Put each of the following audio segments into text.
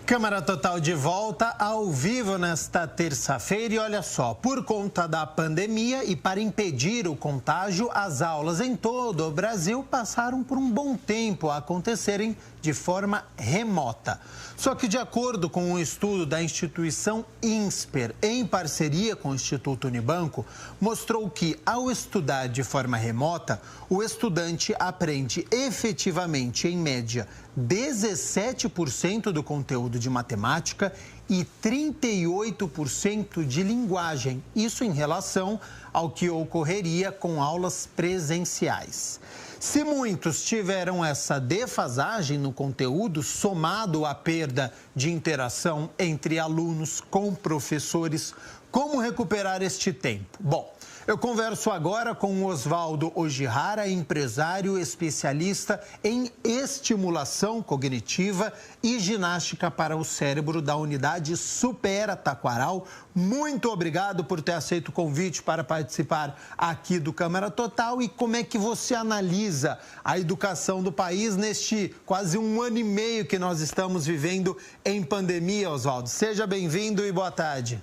Câmara Total de volta ao vivo nesta terça-feira e olha só, por conta da pandemia e para impedir o contágio, as aulas em todo o Brasil passaram por um bom tempo a acontecerem de forma remota. Só que de acordo com um estudo da instituição INSPER, em parceria com o Instituto Unibanco, mostrou que ao estudar de forma remota, o estudante aprende efetivamente, em média, 17% do conteúdo de matemática e 38% de linguagem. Isso em relação ao que ocorreria com aulas presenciais. Se muitos tiveram essa defasagem no conteúdo, somado à perda de interação entre alunos com professores, como recuperar este tempo? Bom, eu converso agora com o Oswaldo Ojihara, empresário especialista em estimulação cognitiva e ginástica para o cérebro da unidade Supera Taquaral. Muito obrigado por ter aceito o convite para participar aqui do Câmara Total. E como é que você analisa a educação do país neste quase um ano e meio que nós estamos vivendo em pandemia, Oswaldo? Seja bem-vindo e boa tarde.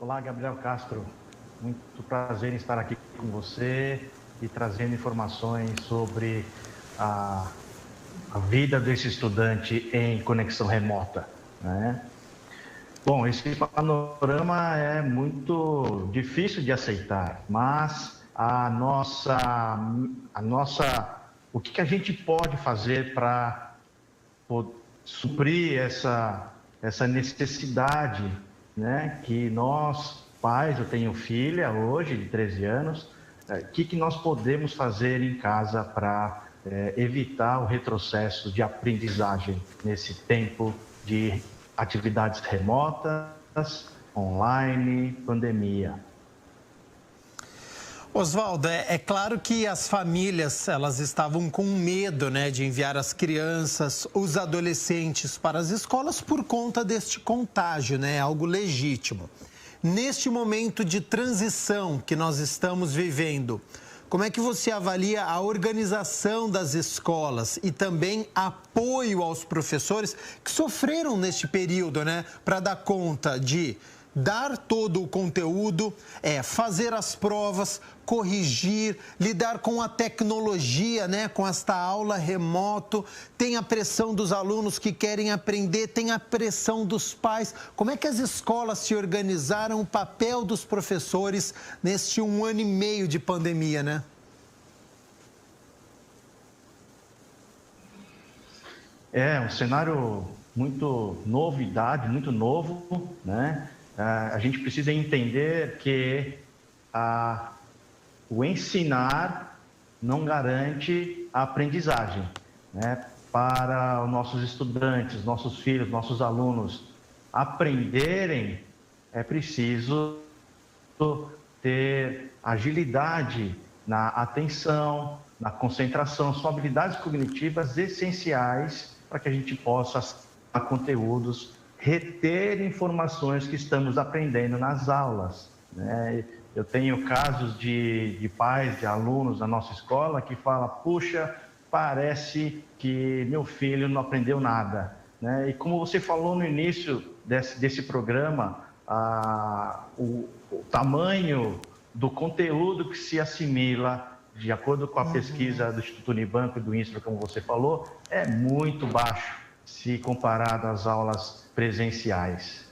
Olá, Gabriel Castro. Muito prazer em estar aqui com você e trazendo informações sobre a vida desse estudante em conexão remota, né? Bom, esse panorama é muito difícil de aceitar, mas o que a gente pode fazer para suprir essa necessidade, né, que nós, pais, eu tenho filha hoje de 13 anos, o que nós podemos fazer em casa para evitar o retrocesso de aprendizagem nesse tempo de atividades remotas, online, pandemia? Oswaldo, é claro que as famílias, elas estavam com medo, né, de enviar as crianças, os adolescentes para as escolas por conta deste contágio, né, algo legítimo. Neste momento de transição que nós estamos vivendo, como é que você avalia a organização das escolas e também apoio aos professores que sofreram neste período, né, para dar conta de dar todo o conteúdo, fazer as provas, corrigir, lidar com a tecnologia, né, com esta aula remoto, tem a pressão dos alunos que querem aprender, tem a pressão dos pais. Como é que as escolas se organizaram, o papel dos professores neste 1 ano e meio de pandemia, né? É um cenário muito novidade, muito novo, né? A gente precisa entender que o ensinar não garante a aprendizagem, né? Para os nossos estudantes, nossos filhos, nossos alunos aprenderem, é preciso ter agilidade na atenção, na concentração. São habilidades cognitivas essenciais para que a gente possa acessar conteúdos, reter informações que estamos aprendendo nas aulas, né? Eu tenho casos de pais, de alunos da nossa escola que falam: puxa, parece que meu filho não aprendeu nada, né? E como você falou no início desse programa, o tamanho do conteúdo que se assimila, de acordo com a pesquisa do Instituto Unibanco e do INSPER, como você falou, é muito baixo se comparado às aulas presenciais.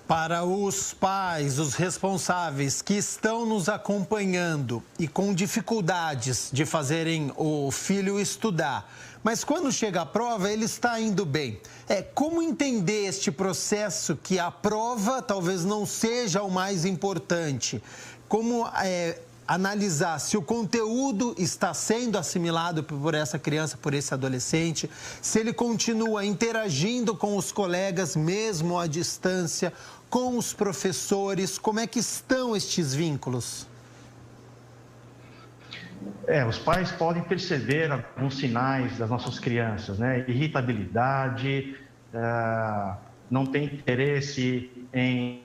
Para os pais, os responsáveis que estão nos acompanhando e com dificuldades de fazerem o filho estudar, mas quando chega a prova ele está indo bem. Como entender este processo que a prova talvez não seja o mais importante? Como analisar se o conteúdo está sendo assimilado por essa criança, por esse adolescente, se ele continua interagindo com os colegas mesmo à distância, com os professores, como é que estão estes vínculos? Os pais podem perceber alguns sinais das nossas crianças, né? Irritabilidade, não tem interesse em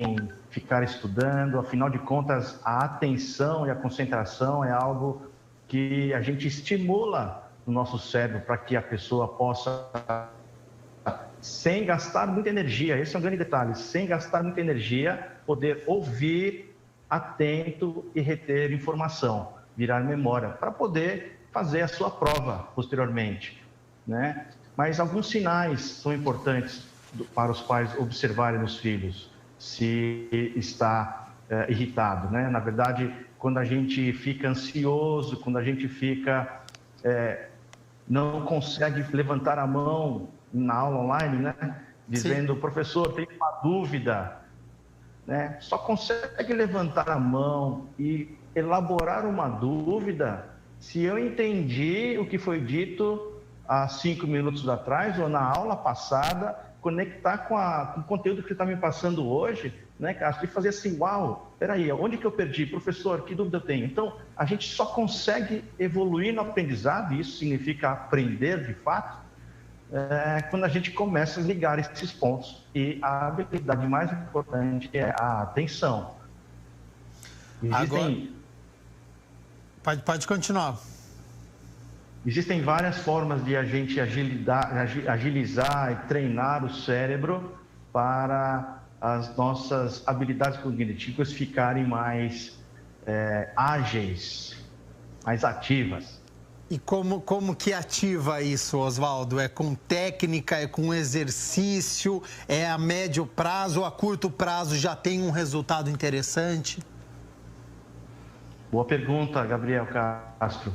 ficar estudando. Afinal de contas, a atenção e a concentração é algo que a gente estimula o nosso cérebro para que a pessoa possa, sem gastar muita energia, esse é um grande detalhe, sem gastar muita energia, poder ouvir, atento e reter informação, virar memória, para poder fazer a sua prova posteriormente, né? Mas alguns sinais são importantes para os pais observarem nos filhos, se está irritado, né? Na verdade, quando a gente fica ansioso, quando a gente fica, não consegue levantar a mão na aula online, né? Dizendo, sim, professor, tenho uma dúvida, né? Só consegue levantar a mão e elaborar uma dúvida se eu entendi o que foi dito há 5 minutos atrás ou na aula passada, conectar com o conteúdo que está me passando hoje, né, Castro? E fazer assim, uau, peraí, onde que eu perdi? Professor, que dúvida eu tenho? Então, a gente só consegue evoluir no aprendizado, e isso significa aprender de fato, quando a gente começa a ligar esses pontos. E a habilidade mais importante é a atenção. Agora, pode continuar. Existem várias formas de a gente agilizar e treinar o cérebro para as nossas habilidades cognitivas ficarem mais ágeis, mais ativas. E como que ativa isso, Oswaldo? É com técnica, é com exercício, é a médio prazo ou a curto prazo já tem um resultado interessante? Boa pergunta, Gabriel Castro.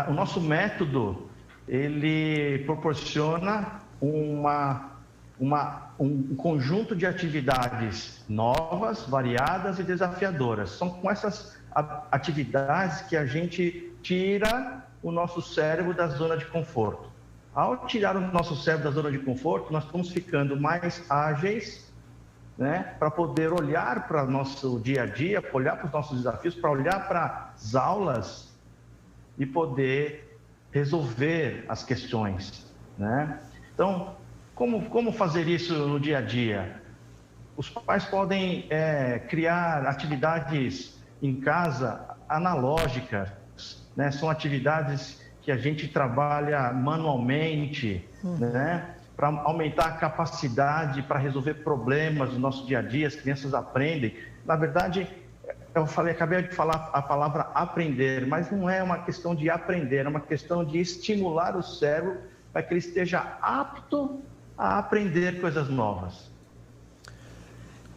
O nosso método, ele proporciona um conjunto de atividades novas, variadas e desafiadoras. São com essas atividades que a gente tira o nosso cérebro da zona de conforto. Ao tirar o nosso cérebro da zona de conforto, nós estamos ficando mais ágeis, né, para poder olhar para o nosso dia a dia, para olhar para os nossos desafios, para olhar para as aulas e poder resolver as questões, né? Então, como fazer isso no dia a dia? Os pais podem criar atividades em casa analógicas, né? São atividades que a gente trabalha manualmente, né? Para aumentar a capacidade para resolver problemas do nosso dia a dia, as crianças aprendem. Na verdade, acabei de falar a palavra aprender, mas não é uma questão de aprender, é uma questão de estimular o cérebro para que ele esteja apto a aprender coisas novas.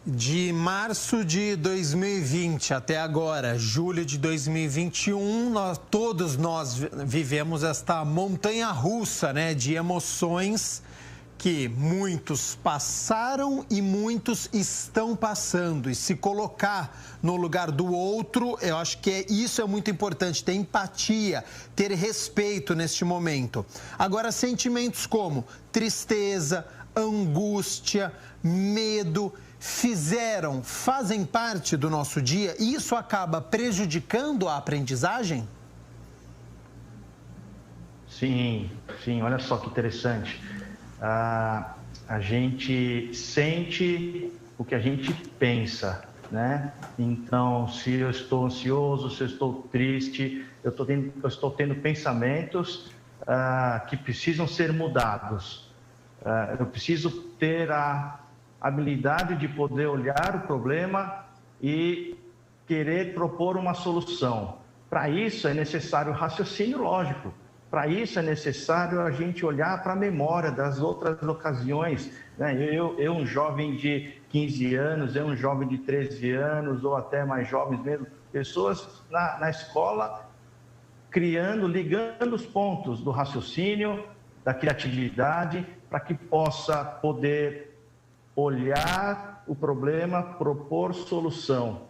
De março de 2020 até agora, julho de 2021, todos nós vivemos esta montanha-russa, né, de emoções que muitos passaram e muitos estão passando. E se colocar no lugar do outro, eu acho que isso é muito importante, ter empatia, ter respeito neste momento. Agora, sentimentos como tristeza, angústia, medo, fazem parte do nosso dia e isso acaba prejudicando a aprendizagem? Sim, olha só que interessante. A gente sente o que a gente pensa, né? Então, se eu estou ansioso, se eu estou triste, eu estou tendo pensamentos que precisam ser mudados. Eu preciso ter a habilidade de poder olhar o problema e querer propor uma solução. Para isso é necessário raciocínio lógico. Para isso é necessário a gente olhar para a memória das outras ocasiões, né? Eu, um jovem de 15 anos, um jovem de 13 anos, ou até mais jovens mesmo, pessoas na escola ligando os pontos do raciocínio, da criatividade, para que possa poder olhar o problema, propor solução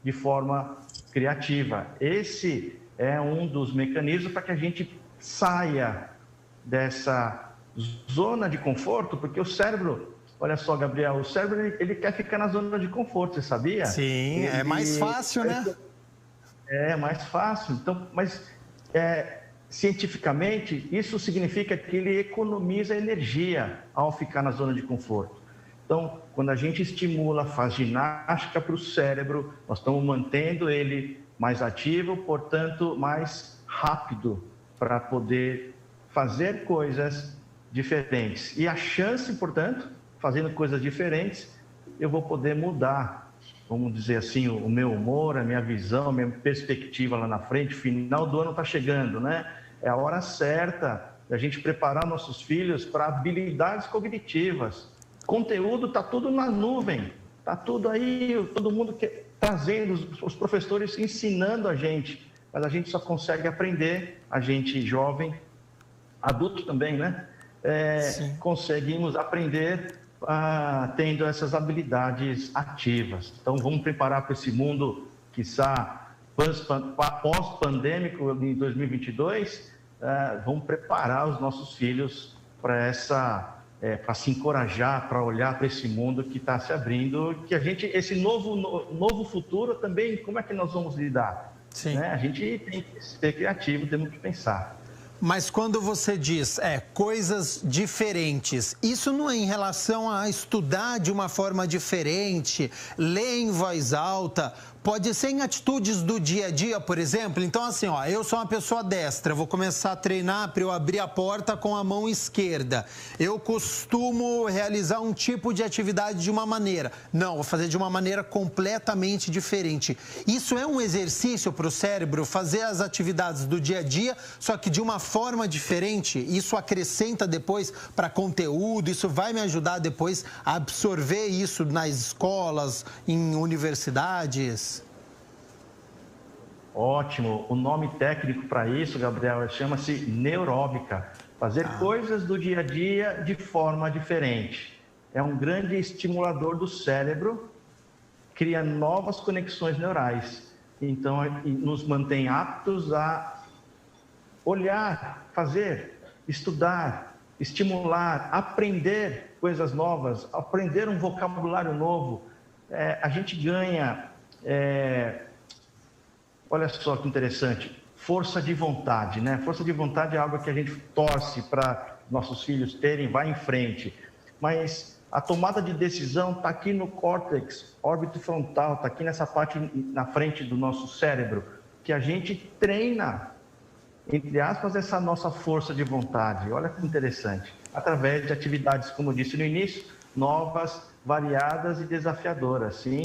de forma criativa. Esse é um dos mecanismos para que a gente saia dessa zona de conforto, porque o cérebro, olha só, Gabriel, o cérebro ele quer ficar na zona de conforto, você sabia? Sim, é mais fácil, né? É mais fácil. Então, mas cientificamente isso significa que ele economiza energia ao ficar na zona de conforto. Então, quando a gente estimula, faz ginástica para o cérebro, nós estamos mantendo ele mais ativo, portanto, mais rápido para poder fazer coisas diferentes. E a chance, portanto, fazendo coisas diferentes, eu vou poder mudar, vamos dizer assim, o meu humor, a minha visão, a minha perspectiva lá na frente. O final do ano está chegando, né? É a hora certa da gente preparar nossos filhos para habilidades cognitivas. Conteúdo está tudo na nuvem, está tudo aí, todo mundo trazendo, os professores ensinando a gente, mas a gente só consegue aprender, a gente jovem, adulto também, né? Conseguimos aprender tendo essas habilidades ativas. Então, vamos preparar para esse mundo, quiçá, pós-pandêmico em 2022, vamos preparar os nossos filhos para se encorajar, para olhar para esse mundo que está se abrindo, que a gente, esse novo futuro também, como é que nós vamos lidar? Né? A gente tem que ser criativo, temos que pensar. Mas quando você diz coisas diferentes, isso não é em relação a estudar de uma forma diferente, ler em voz alta, pode ser em atitudes do dia a dia, por exemplo. Então, assim, eu sou uma pessoa destra, eu vou começar a treinar para eu abrir a porta com a mão esquerda. Eu costumo realizar um tipo de atividade de uma maneira. Não, vou fazer de uma maneira completamente diferente. Isso é um exercício para o cérebro, fazer as atividades do dia a dia, só que de uma forma diferente. Isso acrescenta depois para conteúdo, isso vai me ajudar depois a absorver isso nas escolas, em universidades. Ótimo. O nome técnico para isso, Gabriel, chama-se neuróbica. Fazer coisas do dia a dia de forma diferente. É um grande estimulador do cérebro, cria novas conexões neurais. Então, nos mantém aptos a olhar, fazer, estudar, estimular, aprender coisas novas, aprender um vocabulário novo. A gente ganha... Olha só que interessante, força de vontade, né? Força de vontade é algo que a gente torce para nossos filhos terem, vai em frente. Mas a tomada de decisão está aqui no córtex, órbito frontal, está aqui nessa parte na frente do nosso cérebro, que a gente treina, entre aspas, essa nossa força de vontade. Olha que interessante. Através de atividades, como eu disse no início, novas, variadas e desafiadoras. Sim,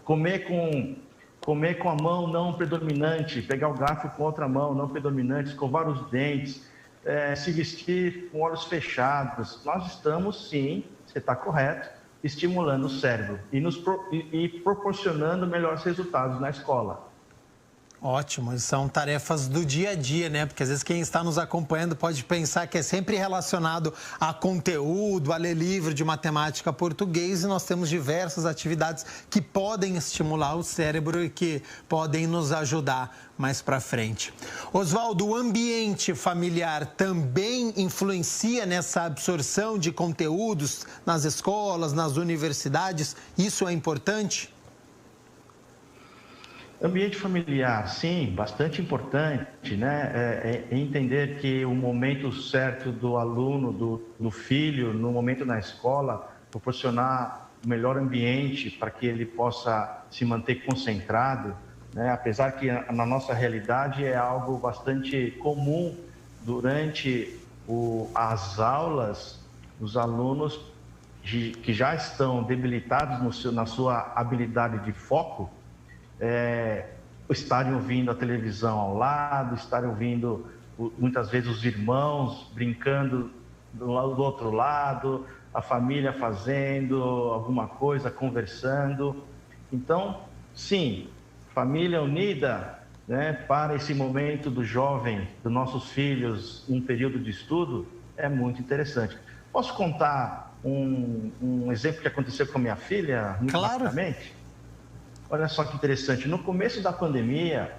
comer com a mão não predominante, pegar o garfo com outra mão não predominante, escovar os dentes, se vestir com olhos fechados. Nós estamos, sim, você está correto, estimulando o cérebro e proporcionando melhores resultados na escola. Ótimo, são tarefas do dia a dia, né? Porque às vezes quem está nos acompanhando pode pensar que é sempre relacionado a conteúdo, a ler livro de matemática português, e nós temos diversas atividades que podem estimular o cérebro e que podem nos ajudar mais para frente. Oswaldo, o ambiente familiar também influencia nessa absorção de conteúdos nas escolas, nas universidades? Isso é importante? Ambiente familiar, sim, bastante importante, né? Entender que o momento certo do aluno, do filho, no momento na escola, proporcionar o melhor ambiente para que ele possa se manter concentrado, né? Apesar que na nossa realidade é algo bastante comum durante as aulas, os alunos que já estão debilitados na sua habilidade de foco, estarem ouvindo a televisão ao lado, estarem ouvindo muitas vezes os irmãos brincando do outro lado, a família fazendo alguma coisa, conversando. Então, sim, família unida, né, para esse momento do jovem, dos nossos filhos, um período de estudo, é muito interessante. Posso contar um exemplo que aconteceu com a minha filha, muito rapidamente? Olha só que interessante. No começo da pandemia,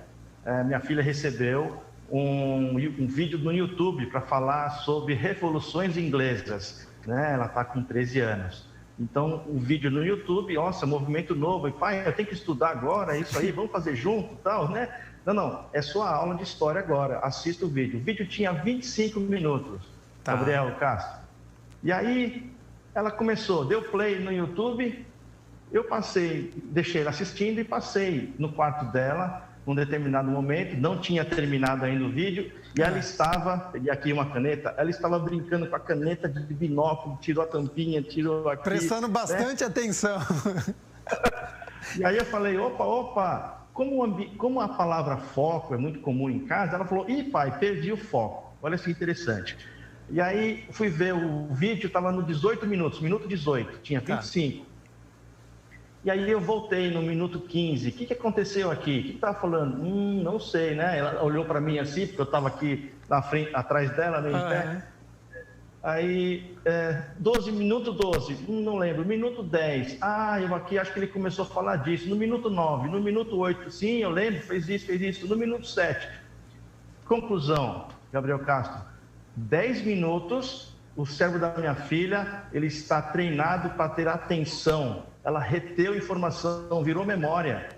minha filha recebeu um vídeo no YouTube para falar sobre revoluções inglesas. Né? Ela está com 13 anos. Então, um vídeo no YouTube, nossa, movimento novo. E, pai, eu tenho que estudar agora, isso aí, vamos fazer junto e tal, né? Não, é sua aula de história agora. Assista o vídeo. O vídeo tinha 25 minutos, Gabriel Castro. E aí, ela começou, deu play no YouTube. Eu deixei ela assistindo e passei no quarto dela, num determinado momento, não tinha terminado ainda o vídeo, e ela estava, peguei aqui uma caneta, ela estava brincando com a caneta de binóculo, tirou a tampinha, tirou aqui. Prestando bastante atenção. E aí eu falei, opa, como a palavra foco é muito comum em casa, ela falou, ih pai, perdi o foco. Olha que interessante. E aí fui ver o vídeo, estava no 18 minutos, minuto 18, tinha 25. E aí eu voltei no minuto 15. O que aconteceu aqui? O que estava falando? Não sei, né? Ela olhou para mim assim, porque eu estava aqui na frente, atrás dela, meio em pé. Aí, 12, não lembro. Minuto 10. Eu aqui acho que ele começou a falar disso. No minuto 9, no minuto 8, sim, eu lembro, fez isso. No minuto 7. Conclusão, Gabriel Castro. 10 minutos, o cérebro da minha filha, ele está treinado para ter atenção. Ela reteu informação, virou memória,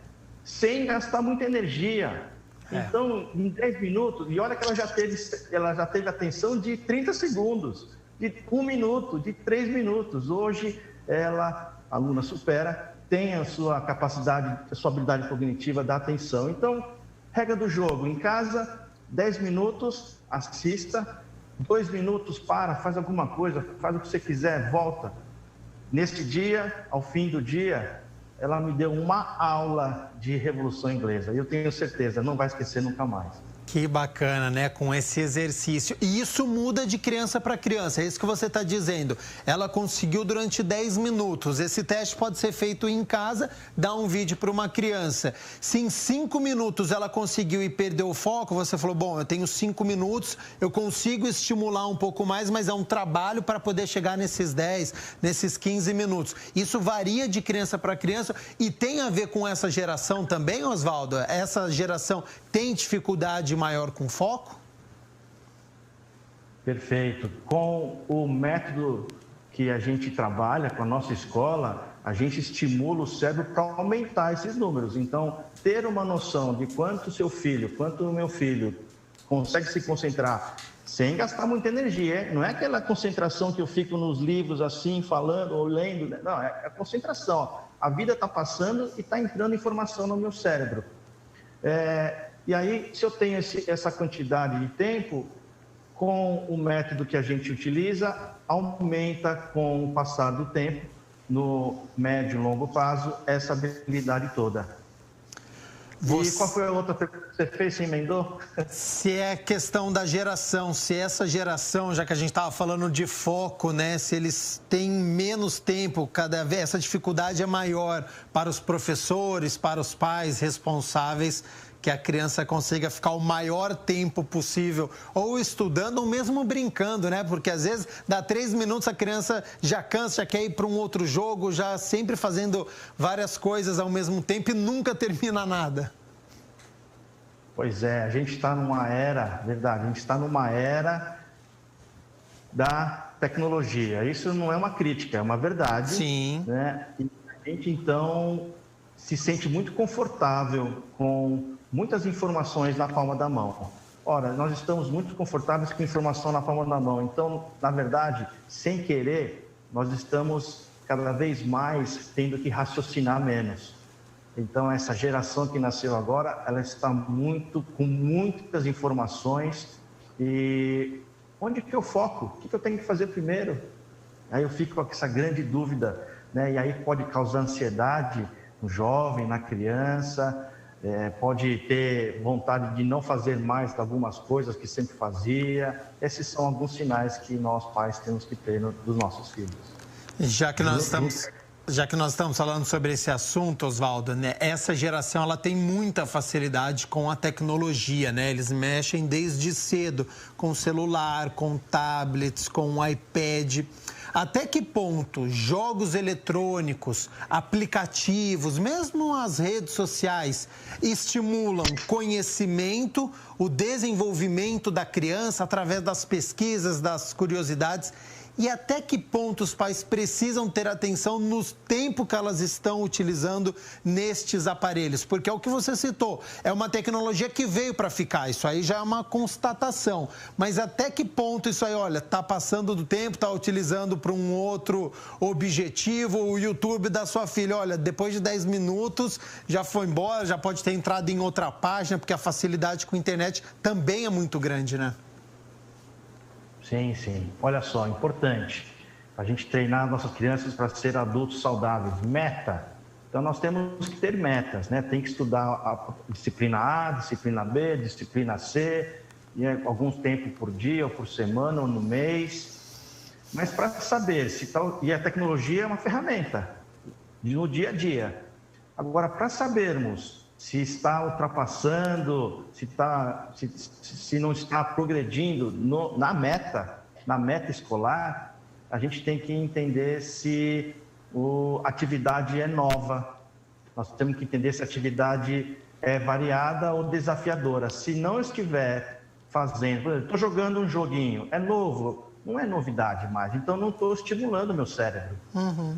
sem gastar muita energia. Então, em 10 minutos, e olha que ela já teve atenção de 30 segundos, de 1 minuto, de 3 minutos. Hoje, a aluna supera, tem a sua capacidade, a sua habilidade cognitiva da atenção. Então, regra do jogo, em casa, 10 minutos, assista, 2 minutos, faz alguma coisa, faz o que você quiser, volta. Neste dia, ao fim do dia, ela me deu uma aula de Revolução Inglesa. E eu tenho certeza, não vai esquecer nunca mais. Que bacana, né? Com esse exercício. E isso muda de criança para criança, é isso que você está dizendo. Ela conseguiu durante 10 minutos. Esse teste pode ser feito em casa, dá um vídeo para uma criança. Se em 5 minutos ela conseguiu e perdeu o foco, você falou, bom, eu tenho 5 minutos, eu consigo estimular um pouco mais, mas é um trabalho para poder chegar nesses 10, nesses 15 minutos. Isso varia de criança para criança e tem a ver com essa geração também, Oswaldo? Essa geração tem dificuldade maior com foco? Perfeito. Com o método que a gente trabalha com a nossa escola, a gente estimula o cérebro para aumentar esses números. Então, ter uma noção de quanto o meu filho consegue se concentrar sem gastar muita energia. Não é aquela concentração que eu fico nos livros assim, falando ou lendo. Não, é a concentração. A vida está passando e está entrando informação no meu cérebro. E aí, se eu tenho essa quantidade de tempo, com o método que a gente utiliza, aumenta com o passar do tempo, no médio e longo prazo, essa habilidade toda. E qual foi a outra pergunta que você fez, você emendou? Se é questão da geração, se essa geração, já que a gente estava falando de foco, né? Se eles têm menos tempo, cada vez essa dificuldade é maior para os professores, para os pais responsáveis, que a criança consiga ficar o maior tempo possível, ou estudando, ou mesmo brincando, né? Porque às vezes dá 3 minutos, a criança já cansa, já quer ir para um outro jogo, já sempre fazendo várias coisas ao mesmo tempo e nunca termina nada. Pois é, a gente está numa era, verdade, a gente está numa era da tecnologia. Isso não é uma crítica, é uma verdade. Sim. Né? E a gente, então, se sente muito confortável com muitas informações na palma da mão. Ora, nós estamos muito confortáveis com informação na palma da mão. Então, na verdade, sem querer, nós estamos cada vez mais tendo que raciocinar menos. Então, essa geração que nasceu agora, ela está com muitas informações. E onde que eu foco? O que eu tenho que fazer primeiro? Aí eu fico com essa grande dúvida, né? E aí pode causar ansiedade no jovem, na criança, pode ter vontade de não fazer mais algumas coisas que sempre fazia. Esses são alguns sinais que nós pais temos que ter dos nossos filhos. Já que nós estamos falando sobre esse assunto, Oswaldo, né? Essa geração ela tem muita facilidade com a tecnologia, né? Eles mexem desde cedo com celular, com tablets, com iPad. Até que ponto jogos eletrônicos, aplicativos, mesmo as redes sociais, estimulam conhecimento, o desenvolvimento da criança através das pesquisas, das curiosidades, E até que ponto os pais precisam ter atenção no tempo que elas estão utilizando nestes aparelhos? Porque é o que você citou, é uma tecnologia que veio para ficar, isso aí já é uma constatação. Mas até que ponto isso aí, olha, está passando do tempo, está utilizando para um outro objetivo, o YouTube da sua filha, olha, depois de 10 minutos já foi embora, já pode ter entrado em outra página, porque a facilidade com a internet também é muito grande, né? Sim, sim. Olha só, importante a gente treinar nossas crianças para ser adultos saudáveis. Meta. Então, nós temos que ter metas, né? Tem que estudar a disciplina A, disciplina B, disciplina C, e alguns tempos por dia, ou por semana, ou no mês. Mas para saber se tal... E a tecnologia é uma ferramenta no dia a dia. Agora, para sabermos se está ultrapassando, se não está progredindo na meta escolar, a gente tem que entender se a atividade é nova. Nós temos que entender se a atividade é variada ou desafiadora. Se não estiver fazendo, por exemplo, estou jogando um joguinho, é novo, não é novidade mais, então não estou estimulando o meu cérebro.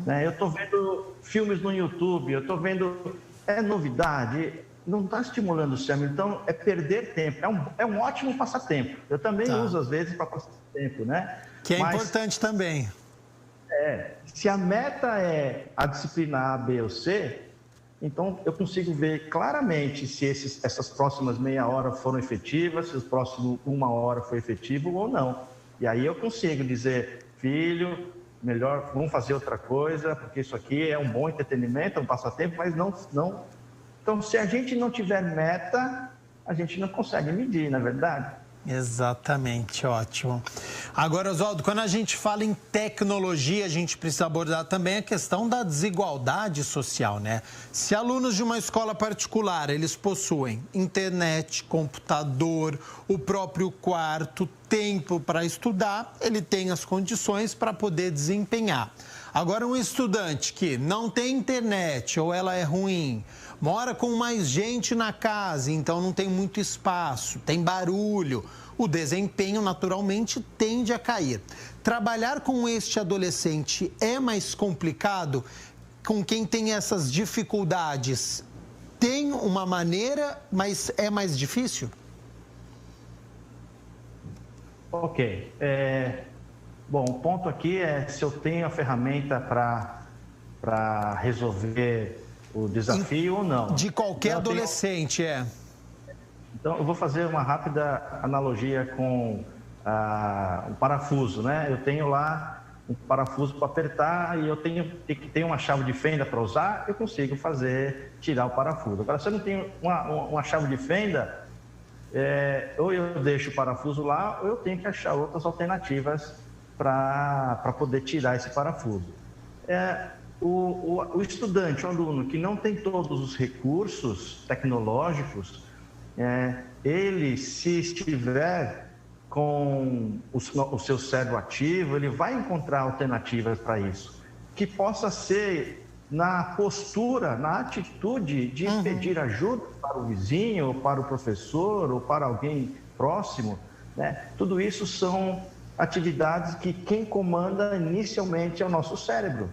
Né? Eu estou vendo filmes no YouTube, eu estou vendo... É novidade, não está estimulando o cérebro, então é perder tempo, é um ótimo passatempo. Eu também uso às vezes para passar tempo, né? Que é importante também. Se a meta é a disciplina A, B ou C, então eu consigo ver claramente se essas próximas meia hora foram efetivas, se os próximos 1 hora foi efetivo ou não. E aí eu consigo dizer, filho, melhor, vamos fazer outra coisa, porque isso aqui é um bom entretenimento, é um passatempo, mas não... Então, se a gente não tiver meta, a gente não consegue medir, não é verdade? Exatamente, ótimo. Agora, Oswaldo, quando a gente fala em tecnologia, a gente precisa abordar também a questão da desigualdade social, né? Se alunos de uma escola particular, eles possuem internet, computador, o próprio quarto, tempo para estudar, ele tem as condições para poder desempenhar. Agora, um estudante que não tem internet ou ela é ruim, mora com mais gente na casa, então não tem muito espaço, tem barulho, o desempenho naturalmente tende a cair. Trabalhar com este adolescente é mais complicado? Com quem tem essas dificuldades, tem uma maneira, mas é mais difícil? Ok. Bom, o ponto aqui é se eu tenho a ferramenta para resolver o desafio ou não. De qualquer adolescente, Então, eu vou fazer uma rápida analogia com o parafuso, né? Eu tenho lá um parafuso para apertar e eu tenho que ter uma chave de fenda para usar, eu consigo tirar o parafuso. Agora, se eu não tenho uma chave de fenda, ou eu deixo o parafuso lá, ou eu tenho que achar outras alternativas para poder tirar esse parafuso. O estudante, o aluno que não tem todos os recursos tecnológicos, ele, se estiver com o seu cérebro ativo, ele vai encontrar alternativas para isso, que possa ser na postura, na atitude de pedir ajuda para o vizinho, ou para o professor, ou para alguém próximo, né? Tudo isso são atividades que quem comanda inicialmente é o nosso cérebro.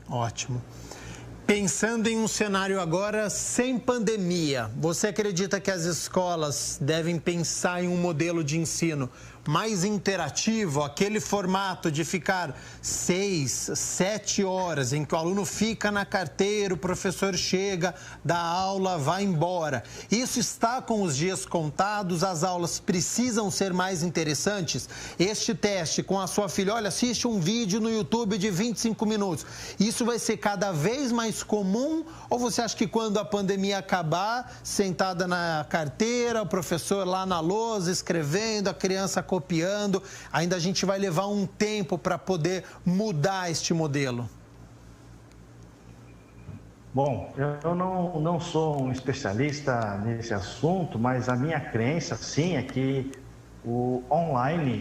Ótimo. Pensando em um cenário agora sem pandemia, você acredita que as escolas devem pensar em um modelo de ensino mais interativo, aquele formato de ficar 6, 7 horas, em que o aluno fica na carteira, o professor chega, dá aula, vai embora? Isso está com os dias contados, as aulas precisam ser mais interessantes? Este teste com a sua filha, olha, assiste um vídeo no YouTube de 25 minutos, isso vai ser cada vez mais comum? Ou você acha que quando a pandemia acabar, sentada na carteira, o professor lá na lousa escrevendo, a criança copiando, ainda a gente vai levar um tempo para poder mudar este modelo? Bom, eu não sou um especialista nesse assunto, mas a minha crença, sim, é que o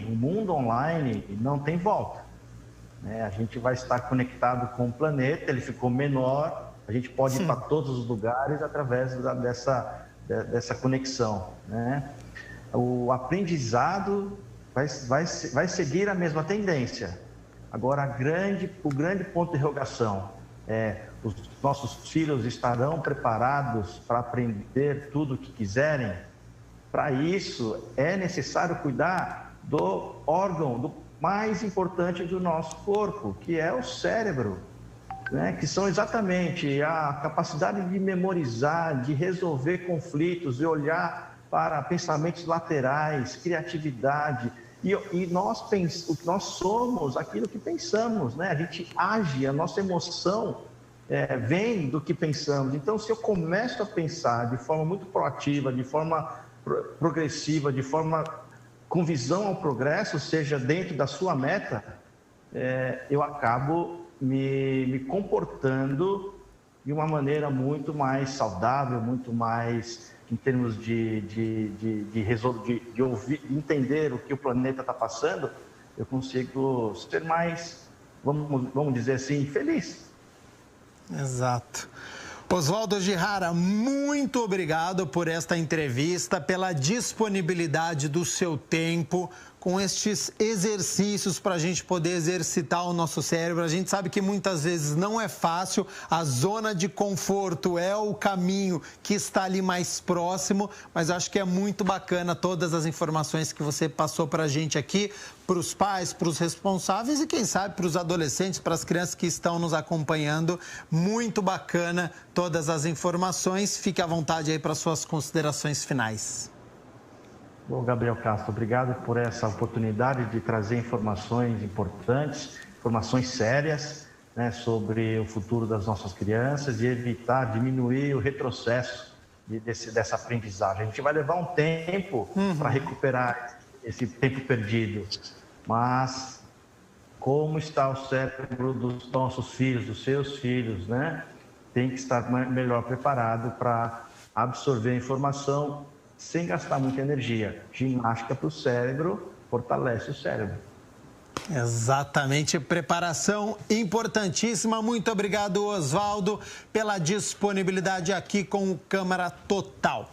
mundo online não tem volta. A gente vai estar conectado com o planeta, ele ficou menor, a gente pode ir para todos os lugares através dessa conexão, né? O aprendizado vai seguir a mesma tendência. Agora, o grande ponto de interrogação é: os nossos filhos estarão preparados para aprender tudo o que quiserem? Para isso, é necessário cuidar do órgão mais importante do nosso corpo, que é o cérebro, né? Que são exatamente a capacidade de memorizar, de resolver conflitos, de olhar para pensamentos laterais, criatividade. E nós somos aquilo que pensamos, né? A gente age, a nossa emoção vem do que pensamos. Então, se eu começo a pensar de forma muito proativa, de forma progressiva, de forma com visão ao progresso, seja dentro da sua meta, eu acabo me comportando de uma maneira muito mais saudável, muito mais em termos de ouvir, de entender o que o planeta está passando. Eu consigo ser mais, vamos dizer assim, feliz. Exato. Oswaldo Girrara, muito obrigado por esta entrevista, pela disponibilidade do seu tempo com estes exercícios para a gente poder exercitar o nosso cérebro. A gente sabe que muitas vezes não é fácil, a zona de conforto é o caminho que está ali mais próximo, mas acho que é muito bacana todas as informações que você passou para a gente aqui, para os pais, para os responsáveis e quem sabe para os adolescentes, para as crianças que estão nos acompanhando. Muito bacana todas as informações. Fique à vontade aí para suas considerações finais. Bom, Gabriel Castro, obrigado por essa oportunidade de trazer informações importantes, informações sérias, né, sobre o futuro das nossas crianças e diminuir o retrocesso dessa aprendizagem. A gente vai levar um tempo para recuperar esse tempo perdido, mas como está o cérebro dos nossos filhos, dos seus filhos, né? Tem que estar melhor preparado para absorver a informação sem gastar muita energia. Ginástica para o cérebro fortalece o cérebro. Exatamente, preparação importantíssima. Muito obrigado, Oswaldo, pela disponibilidade aqui com o Câmara Total.